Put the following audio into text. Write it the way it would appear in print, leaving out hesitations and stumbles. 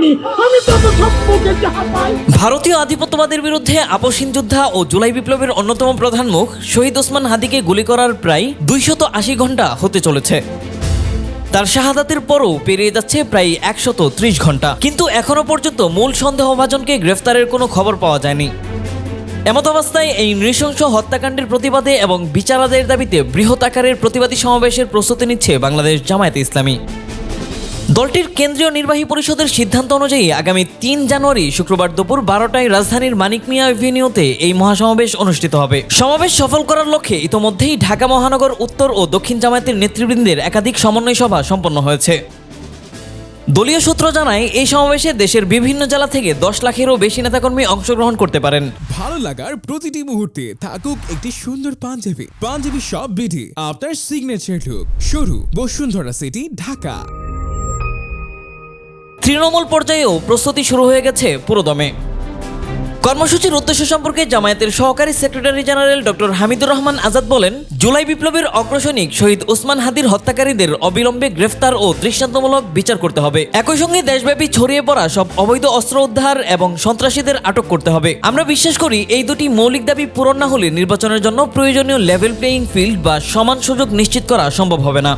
পাইনি, আমি তত সম্মুখে যাহা পাই। ভারতীয় আধিপত্যবাদের বিরুদ্ধে আপসহীন যোদ্ধা ও জুলাই বিপ্লবের অন্যতম প্রধান মুখ শহীদ ওসমান হাদিকে গুলি করার প্রায় 280 ঘন্টা হতে চলেছে। তার শাহাদাতের পরও পেরিয়ে যাচ্ছে প্রায় 130 ঘন্টা, কিন্তু এখনো পর্যন্ত মূল সন্দেহভাজনকে গ্রেফতারের কোনো খবর পাওয়া যায়নি। এমত অবস্থায় এই নৃশংস হত্যাকাণ্ডের প্রতিবাদে এবং বিচার আদায়ের দাবিতে বৃহৎ আকারের প্রতিবাদী সমাবেশের প্রস্তুতি নিচ্ছে বাংলাদেশ জামায়াতে ইসলামী। দলটির কেন্দ্রীয় নির্বাহী পরিষদের সিদ্ধান্ত অনুযায়ী আগামী 3 জানুয়ারি শুক্রবার দুপুর 12টায় রাজধানীর মানিক মিয়া এভিনিউতে এই মহাসমাবেশ অনুষ্ঠিত হবে। সমাবেশ সফল করার লক্ষ্যে ইতোমধ্যেই ঢাকা মহানগর উত্তর ও দক্ষিণ জামায়াতের নেতৃবৃন্দের একাধিক সমন্বয় সভা সম্পন্ন হয়েছে। দলীয় সূত্র জানায়, এই সমাবেশে দেশের বিভিন্ন জেলা থেকে 10 লাখেরও বেশি নেতাকর্মী অংশগ্রহণ করতে পারেন। ভালো লাগার প্রতিটি মুহূর্তে থাকুক একটি সুন্দর পাঞ্জাবি শপ বিডি, আপনার সিগনেচার লুক, শুরু বসুন্ধরা সিটি, ঢাকা। তৃণমূল পর্যায়েও প্রস্তুতি শুরু হয়ে গেছে পুরোদমে। কর্মসূচির উদ্দেশ্য সম্পর্কে জামায়াতের সহকারী secretary general doctor Hamidur Rahman Azad বলেন, জুলাই বিপ্লবের অগ্রসৈনিক শহীদ ওসমান হাদির হত্যাকারীদের অবিলম্বে গ্রেফতার ও দৃষ্টান্তমূলক বিচার করতে হবে। একই সঙ্গে দেশব্যাপী ছড়িয়ে পড়া সব অবৈধ অস্ত্র উদ্ধার এবং সন্ত্রাসীদের আটক করতে হবে। আমরা বিশ্বাস করি, এই দুটি মৌলিক দাবি পূরণ না হলে নির্বাচনের জন্য প্রয়োজনীয় লেভেল প্লেয়িং ফিল্ড বা সমান সুযোগ নিশ্চিত করা সম্ভব হবে না।